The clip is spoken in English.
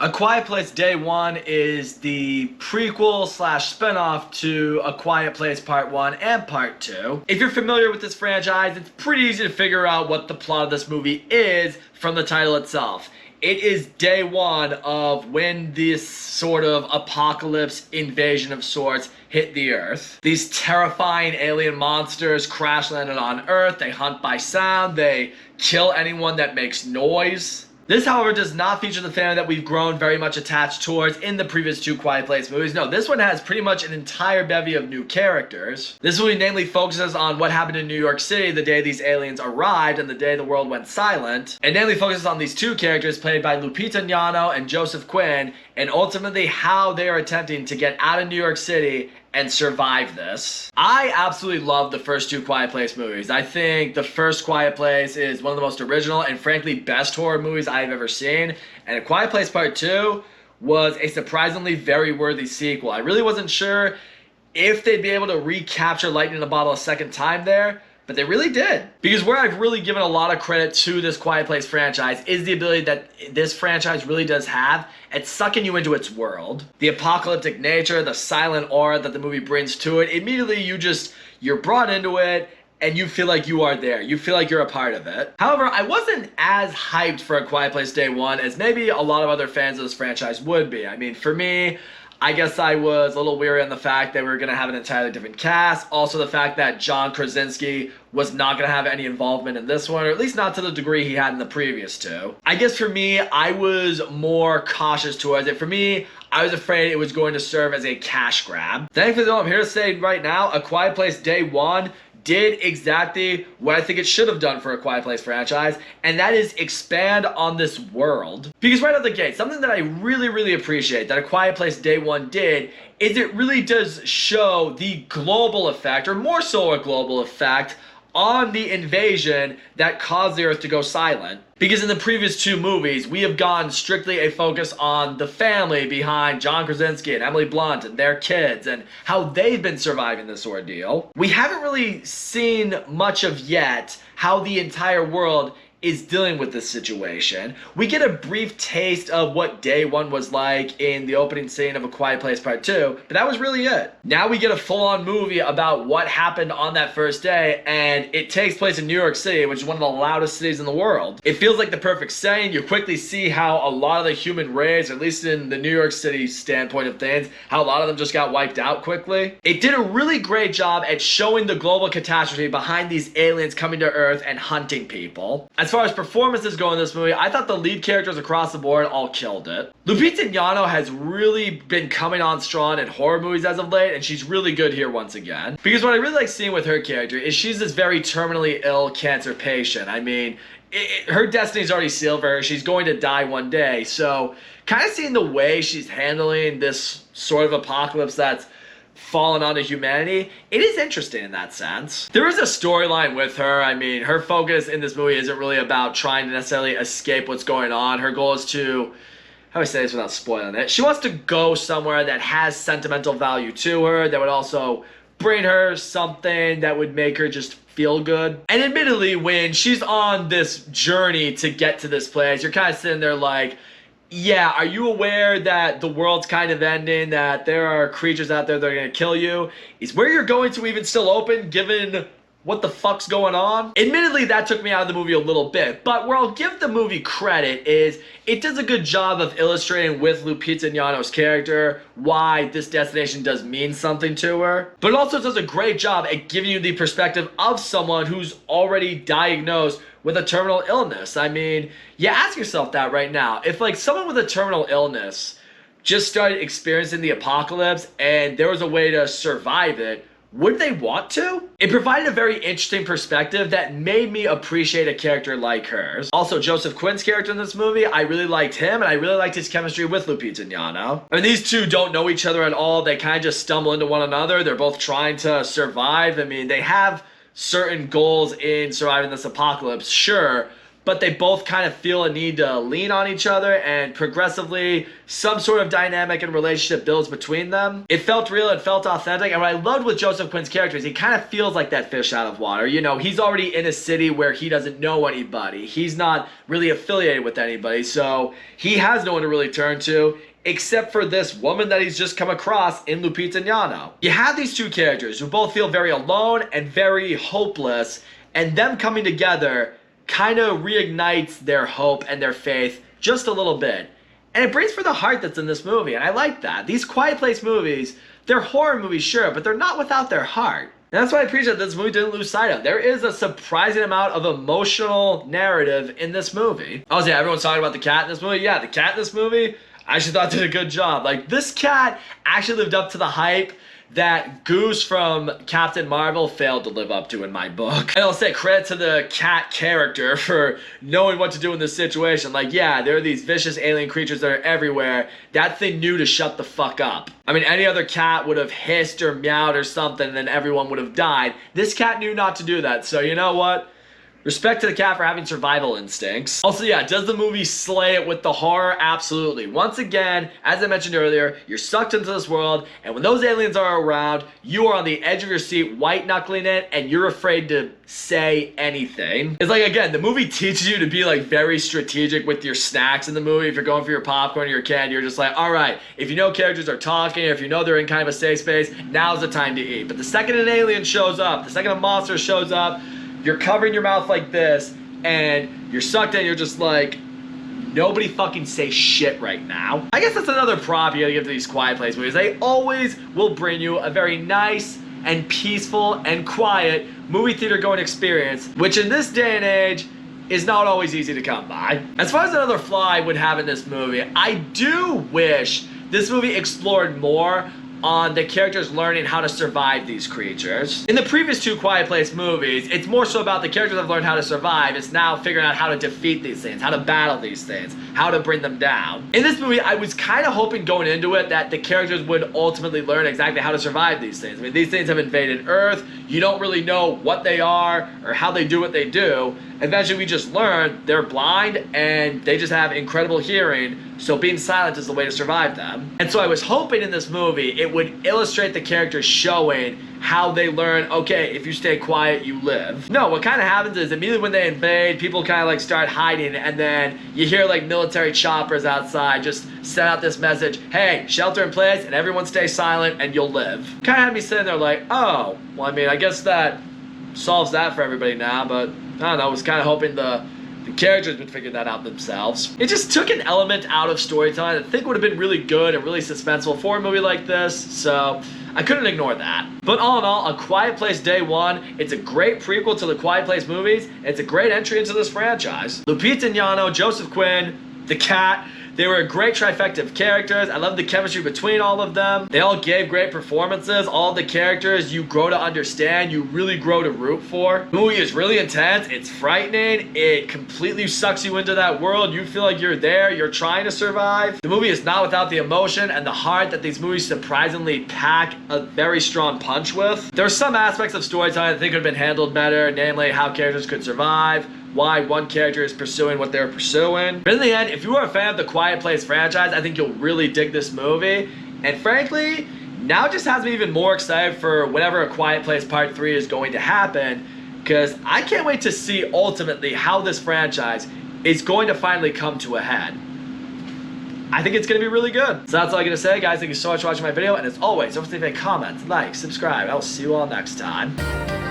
A Quiet Place Day One is the prequel slash spinoff to A Quiet Place Part 1 and Part 2. If you're familiar with this franchise, it's pretty easy to figure out what the plot of this movie is from the title itself. It is day one of when this sort of apocalypse invasion of sorts hit the Earth. These terrifying alien monsters crash landed on Earth. They hunt by sound. They kill anyone that makes noise. This, however, does not feature the family that we've grown very much attached towards in the previous two Quiet Place movies. No, this one has pretty much an entire bevy of new characters. This movie namely focuses on what happened in New York City the day these aliens arrived and the day the world went silent. It namely focuses on these two characters played by Lupita Nyong'o and Joseph Quinn, and ultimately how they are attempting to get out of New York City and survive this. I absolutely love the first two Quiet Place movies. I think the first Quiet Place is one of the most original and frankly best horror movies I've ever seen. And A Quiet Place Part 2 was a surprisingly very worthy sequel. I really wasn't sure if they'd be able to recapture lightning in a bottle a second time there, but they really did. Because where I've really given a lot of credit to this Quiet Place franchise is the ability that this franchise really does have at sucking you into its world. The apocalyptic nature, the silent aura that the movie brings to it, immediately you're brought into it and you feel like you are there. You feel like you're a part of it. However, I wasn't as hyped for A Quiet Place Day One as maybe a lot of other fans of this franchise would be. I mean, for me, I guess I was a little weary on the fact that we were going to have an entirely different cast. Also the fact that John Krasinski was not going to have any involvement in this one, or at least not to the degree he had in the previous two. I guess for me, I was more cautious towards it. For me, I was afraid it was going to serve as a cash grab. Thankfully though, I'm here to say right now, A Quiet Place Day One did exactly what I think it should have done for a Quiet Place franchise, and that is expand on this world. Because right out the gate, something that I really appreciate that A Quiet Place Day One did is it really does show the global effect, or more so a global effect, on the invasion that caused the Earth to go silent. Because in the previous two movies, we have gone strictly a focus on the family behind John Krasinski and Emily Blunt and their kids and how they've been surviving this ordeal. We haven't really seen much of yet how the entire world is dealing with this situation. We get a brief taste of what day one was like in the opening scene of A Quiet Place Part 2, but that was really it. Now we get a full-on movie about what happened on that first day, and it takes place in New York City, which is one of the loudest cities in the world. It feels like the perfect setting. You quickly see how a lot of the human race, at least in the New York City standpoint of things, how a lot of them just got wiped out quickly. It did a really great job at showing the global catastrophe behind these aliens coming to Earth and hunting people. As far as performances go in this movie, I thought the lead characters across the board all killed it. Lupita Nyong'o has really been coming on strong in horror movies as of late, and she's really good here once again. Because what I really like seeing with her character is she's this very terminally ill cancer patient. I mean, her destiny's already sealed for her. She's going to die one day. So kind of seeing the way she's handling this sort of apocalypse that's fallen onto humanity, it is interesting in that sense. There is a storyline with her. I mean, her focus in this movie isn't really about trying to necessarily escape what's going on. Her goal is to, how do I say this without spoiling it? She wants to go somewhere that has sentimental value to her, that would also bring her something that would make her just feel good. And admittedly, when she's on this journey to get to this place, you're kind of sitting there like, yeah, are you aware that the world's kind of ending, that there are creatures out there that are going to kill you? Is where you're going to even still open, given what the fuck's going on? Admittedly, that took me out of the movie a little bit, but where I'll give the movie credit is it does a good job of illustrating with Lupita Nyong'o's character why this destination does mean something to her, but it also does a great job at giving you the perspective of someone who's already diagnosed with a terminal illness. I mean, you ask yourself that right now. If like someone with a terminal illness just started experiencing the apocalypse and there was a way to survive it, would they want to? It provided a very interesting perspective that made me appreciate a character like hers. Also, Joseph Quinn's character in this movie, I really liked him, and I really liked his chemistry with Lupita Nyong'o. I mean, these two don't know each other at all. They kind of just stumble into one another. They're both trying to survive. I mean, they have certain goals in surviving this apocalypse, sure, but they both kind of feel a need to lean on each other, and progressively some sort of dynamic and relationship builds between them. It felt real, it felt authentic, and what I loved with Joseph Quinn's character is he kind of feels like that fish out of water. You know, he's already in a city where he doesn't know anybody. He's not really affiliated with anybody, so he has no one to really turn to, except for this woman that he's just come across in Lupita Nyong'o. You have these two characters who both feel very alone and very hopeless, and them coming together kind of reignites their hope and their faith just a little bit. And it brings for the heart that's in this movie, and I like that. These Quiet Place movies, they're horror movies, sure, but they're not without their heart. And that's why I appreciate that this movie didn't lose sight of. There is a surprising amount of emotional narrative in this movie. Oh yeah, everyone's talking about the cat in this movie. Yeah, the cat in this movie, I actually thought did a good job. Like, this cat actually lived up to the hype that Goose from Captain Marvel failed to live up to in my book. And I'll say credit to the cat character for knowing what to do in this situation. Like, yeah, there are these vicious alien creatures that are everywhere. That thing knew to shut the fuck up. I mean, any other cat would have hissed or meowed or something and then everyone would have died. This cat knew not to do that, so you know what? Respect to the cat for having survival instincts. Also, yeah, does the movie slay it with the horror? Absolutely. Once again, as I mentioned earlier, you're sucked into this world, and when those aliens are around, you are on the edge of your seat, white-knuckling it, and you're afraid to say anything. It's like, again, the movie teaches you to be, like, very strategic with your snacks in the movie. If you're going for your popcorn or your candy, you're just like, all right, if you know characters are talking, or if you know they're in kind of a safe space, now's the time to eat. But the second an alien shows up, the second a monster shows up, you're covering your mouth like this, and you're sucked in, you're just like, nobody fucking say shit right now. I guess that's another prop you gotta give to these Quiet Place movies. They always will bring you a very nice and peaceful and quiet movie theater going experience, which in this day and age is not always easy to come by. As far as another flaw I would have in this movie, I do wish this movie explored more on the characters learning how to survive these creatures. In the previous two Quiet Place movies, it's more so about the characters have learned how to survive. It's now figuring out how to defeat these things, how to battle these things, how to bring them down. In this movie, I was kind of hoping going into it that the characters would ultimately learn exactly how to survive these things. I mean, these things have invaded Earth. You don't really know what they are or how they do what they do. Eventually, we just learn they're blind and they just have incredible hearing, so being silent is the way to survive them. And so I was hoping in this movie it would illustrate the characters showing how they learn, okay, if you stay quiet, you live. No, what kind of happens is immediately when they invade, people kind of like start hiding, and then you hear like military choppers outside just send out this message, hey, shelter in place and everyone stay silent and you'll live. Kind of had me sitting there like, oh, well, I mean, I guess that solves that for everybody now, but I don't know, I was kind of hoping the characters would figure that out themselves. It just took an element out of storytelling that I think would have been really good and really suspenseful for a movie like this, so I couldn't ignore that. But all in all, A Quiet Place Day One, it's a great prequel to the Quiet Place movies, and it's a great entry into this franchise. Lupita Nyong'o, Joseph Quinn, the cat, they were a great trifecta of characters. I love the chemistry between all of them. They all gave great performances. All the characters you grow to understand, you really grow to root for. The movie is really intense. It's frightening. It completely sucks you into that world. You feel like you're there. You're trying to survive. The movie is not without the emotion and the heart that these movies surprisingly pack a very strong punch with. There are some aspects of storytelling I think could have been handled better, namely how characters could survive, why one character is pursuing what they're pursuing. But in the end, if you are a fan of the Quiet Place franchise, I think you'll really dig this movie. And frankly, now it just has me even more excited for whenever A Quiet Place Part 3 is going to happen, because I can't wait to see ultimately how this franchise is going to finally come to a head. I think it's going to be really good. So that's all I'm going to say, guys. Thank you so much for watching my video. And as always, don't forget to comment, like, subscribe. I will see you all next time.